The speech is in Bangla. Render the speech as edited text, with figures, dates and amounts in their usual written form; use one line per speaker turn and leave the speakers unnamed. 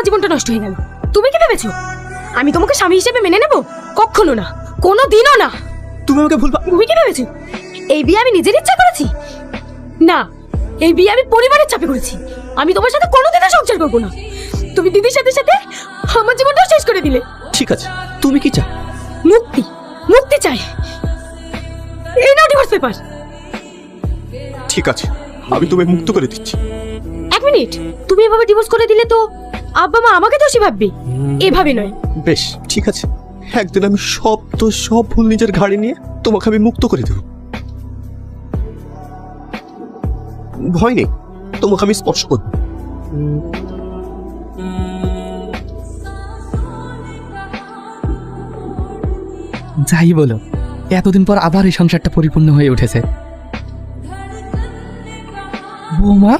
জীবনটা নষ্ট হয়ে গেল। তুমি কি ভেবেছো আমি তোমাকে স্বামী হিসেবে মেনে নেব? কখনো না, কোনো দিনও না।
তুমি আমাকে ভুলবা।
তুমি কি ভেবেছো এই বিয়ে আমি নিজের ইচ্ছা করেছি? না, এই বিয়ে আমি পরিবারের চাপে করেছি। আমি তোমার সাথে কোনোদিনও সংসার করবো না। তুমি দিদির সাথে সাথে আমার জীবনটাও শেষ করে দিলে।
ঠিক আছে, তুমি কি চাও?
মুক্তি, মুক্তি চাই। এই নাও ডিভোর্স পেপার।
ঠিক আছে, আমি তোমায় মুক্ত করে দিচ্ছি।
এক মিনিট, তুমি এভাবে ডিভোর্স করে দিলে তো আব্বা মা আমাকে দোষী ভাববে। এভাবে নয়।
বেশ, ঠিক আছে, একদিন আমি সব ভুল নিজের ঘাড়ে নিয়ে তোমাকে আমি মুক্ত করে দেব। ভয় নেই, তোমাকে আমি স্পর্শ করব।
যাই বলো, এতদিন পর আবার এই সংসারটা পরিপূর্ণ হয়ে উঠেছে। বৌমা,